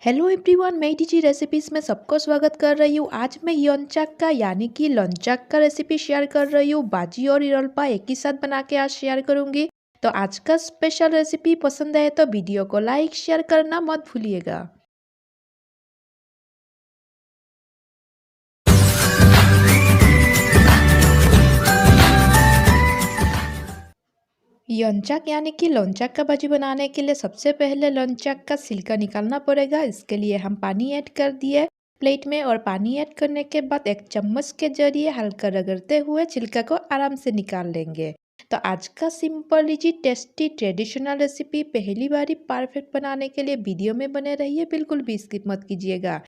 Hello everyone, मैं DG recipes में सबको स्वागत कर रही हूँ। आज मैं यंचाक का यानी कि लंचाक का रेसिपी शेयर कर रही हूँ। बाजी और इरलपा एक ही साथ बना के आज शेयर करूँगी। तो आज का स्पेशल रेसिपी पसंद आए तो वीडियो को लाइक शेयर करना मत भूलिएगा। यंचाक यानी कि लौंचाक का भाजी बनाने के लिए सबसे पहले लौंचाक का छिलका निकालना पड़ेगा। इसके लिए हम पानी ऐड कर दिए प्लेट में और पानी ऐड करने के बाद एक चम्मच के जरिए हल्का रगड़ते हुए छिलका को आराम से निकाल लेंगे। तो आज का simple easy tasty traditional recipe पहली बार ही परफेक्ट बनाने के लिए वीडियो में बने रहिए, बिल्कुल भी स्किप मत कीजिएगा।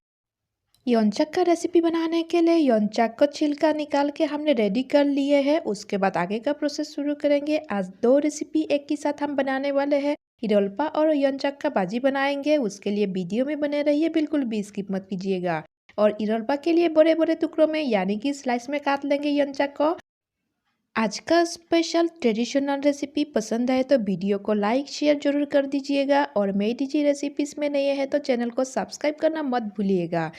यौनचक का रेसिपी बनाने के लिए यौनचक को छिलका निकाल के हमने रेडी कर लिए हैं। उसके बाद आगे का प्रोसेस शुरू करेंगे। आज दो रेसिपी एक ही साथ हम बनाने वाले हैं। इरलपा और यौनचक का भाजी बनाएंगे। उसके लिए वीडियो में बने रहिए, बिल्कुल भी स्किप मत कीजिएगा। और इरलपा के लिए बड़े बड़े टुकड़ों में यानी कि स्लाइस में काट लेंगे यौनचक को। आज का स्पेशल ट्रेडिशनल रेसिपी पसंद आए तो वीडियो को लाइक शेयर जरूर कर दीजिएगा। और मेरी डीजी रेसिपीज में नए हैं तो चैनल को सब्सक्राइब करना मत भूलिएगा।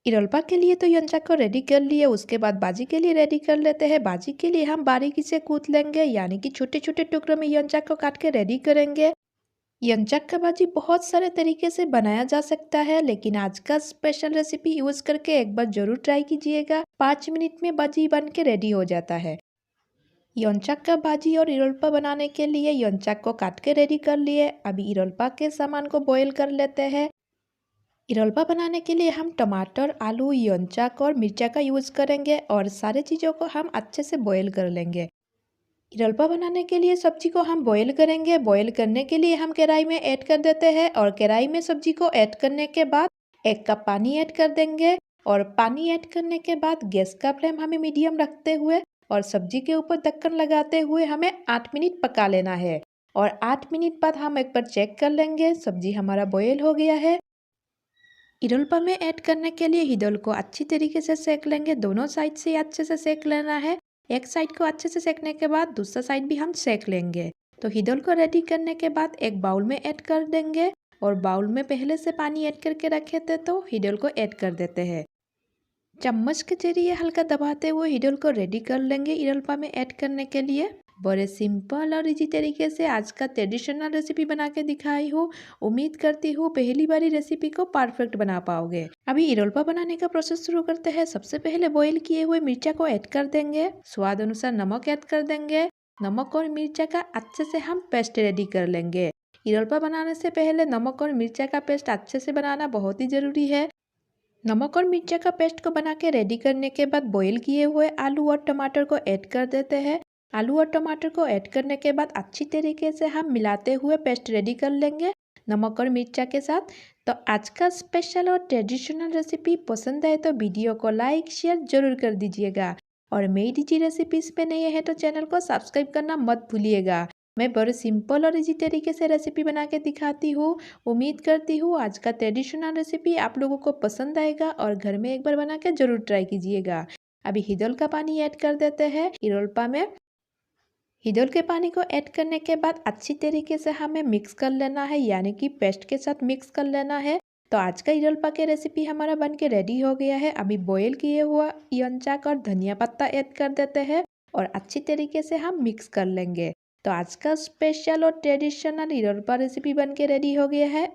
इरलपा के लिए तो यंचाक को रेडी कर लिए। उसके बाद बाजी के लिए रेडी कर लेते हैं। बाजी के लिए हम बारीकी से कूट लेंगे यानी कि छोटे छोटे टुकड़ों में यंचाक को काट के रेडी करेंगे। यंचाक का बाजी बहुत सारे तरीके से बनाया जा सकता है, लेकिन आज का स्पेशल रेसिपी यूज करके एक बार जरूर ट्राई कीजिएगा। 5 मिनट में बाजी बन के रेडी हो जाता है। यंचाक का भाजी और इरलपा बनाने के लिए यंचाक को काट के रेडी कर लिए। अभी इरलपा के सामान को बॉईल कर लेते हैं। इरलपा बनाने के लिए हम टमाटर, आलू, यंचाक और मिर्चा का यूज़ करेंगे और सारे चीज़ों को हम अच्छे से बॉईल कर लेंगे। इरलपा बनाने के लिए सब्जी को हम बॉईल करेंगे। बॉईल करने के लिए हम कढ़ाई में ऐड कर देते हैं और कढ़ाई में सब्जी को ऐड करने के बाद 1 कप पानी ऐड कर देंगे। और पानी ऐड करने के बाद गैस का फ्लेम हमें मीडियम रखते हुए और सब्जी के ऊपर ढक्कन लगाते हुए हमें 8 मिनट पका लेना है। और 8 मिनट बाद हम एक बार चेक कर लेंगे, सब्जी हमारा बॉयल हो गया है। इरलपा में ऐड करने के लिए हिदल को अच्छी तरीके से सेक लेंगे। दोनों साइड से अच्छे से सेक लेना है। एक साइड को अच्छे से सेकने के बाद दूसरा साइड भी हम सेक लेंगे। तो हिदल को रेडी करने के बाद एक बाउल में ऐड कर देंगे और बाउल में पहले से पानी ऐड करके रखे थे तो हिदल को ऐड कर देते हैं। चम्मच के जरिए हल्का दबाते हुए हिडल को रेडी कर लेंगे इरलपा में ऐड करने के लिए। बड़े सिंपल और इजी तरीके से आज का ट्रेडिशनल रेसिपी बना के दिखाई हूँ। उम्मीद करती हूँ पहली बारी रेसिपी को परफेक्ट बना पाओगे। अभी इरलपा बनाने का प्रोसेस शुरू करते हैं। सबसे पहले बॉईल किए हुए मिर्चा को ऐड कर देंगे। स्वाद अनुसार नमक ऐड कर देंगे। नमक और मिर्चा का अच्छे से हम पेस्ट रेडी कर लेंगे। इरलपा बनाने से पहले नमक और मिर्चा का पेस्ट अच्छे से बनाना बहुत ही जरूरी है। नमक और मिर्चा का पेस्ट को बना के रेडी करने के बाद बॉईल किए हुए आलू और टमाटर को ऐड कर देते हैं। आलू और टमाटर को ऐड करने के बाद अच्छी तरीके से हम मिलाते हुए पेस्ट रेडी कर लेंगे नमक और मिर्चा के साथ। तो आज का स्पेशल और ट्रेडिशनल रेसिपी पसंद आए तो वीडियो को लाइक शेयर जरूर कर दीजिएगा। और मेरी डीजी रेसिपीज पे नए हैं तो चैनल को सब्सक्राइब करना मत भूलिएगा। मैं बड़े सिंपल और इजी तरीके से रेसिपी बना के दिखाती हूँ। उम्मीद करती हूँ आज का ट्रेडिशनल रेसिपी आप लोगों को पसंद आएगा और घर में एक बार बना के जरूर ट्राई कीजिएगा। अभी हिदल का पानी ऐड कर देते हैं इरलपा में। हिदल के पानी को ऐड करने के बाद अच्छी तरीके से हमें मिक्स कर लेना है यानी कि पेस्ट के साथ मिक्स कर लेना है। तो आज का इरलपा के रेसिपी हमारा बन के रेडी हो गया है। अभी बॉयल किए हुआ यंचाक और धनिया पत्ता ऐड कर देते हैं और अच्छी तरीके से हम मिक्स कर लेंगे। तो आज का स्पेशल और ट्रेडिशनल इरलपा रेसिपी बन के रेडी हो गया है।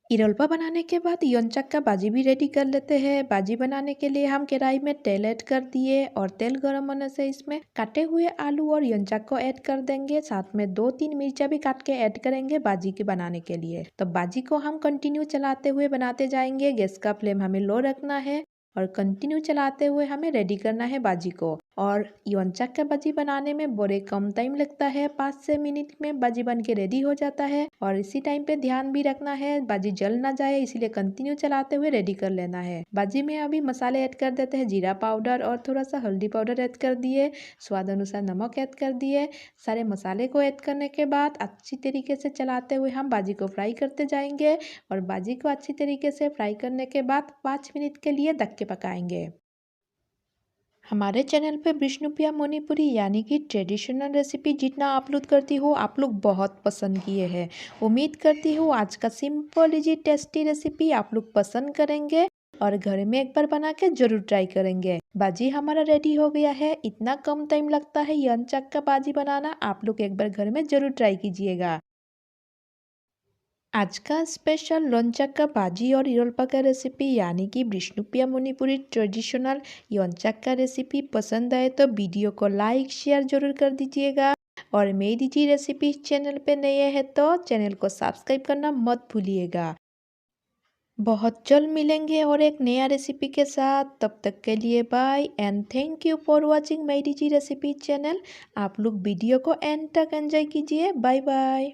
इरलपा बनाने के बाद यंचाक का बाजी भी रेडी कर लेते हैं। बाजी बनाने के लिए हम कढ़ाई में तेल ऐड कर दिए और तेल गर्म होने से इसमें काटे हुए आलू और यंचाक को ऐड कर देंगे। साथ में 2-3 मिर्चा भी काट के ऐड करेंगे बाजी के बनाने के लिए। तो बाजी को हम कंटिन्यू चलाते हुए बनाते जाएंगे। गैस का फ्लेम हमें लो रखना है और कंटिन्यू चलाते हुए हमें रेडी करना है बाजी को। और यंचाक का बाजी बनाने में बड़े कम टाइम लगता है। 5 से 6 मिनट में बाजी बन के रेडी हो जाता है। और इसी टाइम पे ध्यान भी रखना है बाजी जल ना जाए, इसीलिए कंटिन्यू चलाते हुए रेडी कर लेना है। बाजी में अभी मसाले ऐड कर देते हैं। जीरा पाउडर और थोड़ा सा हल्दी पाउडर ऐड कर दिए। स्वाद अनुसार नमक ऐड कर दिए। सारे मसाले को ऐड करने के बाद अच्छी तरीके से चलाते हुए हम बाजी को फ्राई करते जाएंगे। और बाजी को अच्छी तरीके से फ्राई करने के बाद 5 मिनट के लिए ढक के पकाएंगे। हमारे चैनल पे विष्णुप्रिया मणिपुरी यानी कि ट्रेडिशनल रेसिपी जितना अपलोड करती हूँ आप लोग बहुत पसंद किए हैं। उम्मीद करती हूँ आज का सिंपल इजी टेस्टी रेसिपी आप लोग पसंद करेंगे और घर में एक बार बना के जरूर ट्राई करेंगे। बाजी हमारा रेडी हो गया है। इतना कम टाइम लगता है ये अनचक्का बाजी बनाना। आप लोग एक बार घर में जरूर ट्राई कीजिएगा। आज का स्पेशल लोनचक्का भाजी और इरोल्पा का रेसिपी यानी कि विष्णुप्रिया मणिपुरी ट्रेडिशनल योनचक्का रेसिपी पसंद आए तो वीडियो को लाइक शेयर जरूर कर दीजिएगा। और मेरी जी रेसिपी चैनल पे नए हैं तो चैनल को सब्सक्राइब करना मत भूलिएगा। बहुत जल्द मिलेंगे और एक नया रेसिपी के साथ। तब तक के लिए bye and thank you for watching मेरी जी रेसिपी चैनल। आप लोग वीडियो को एंड तक एंजॉय कीजिए। Bye bye.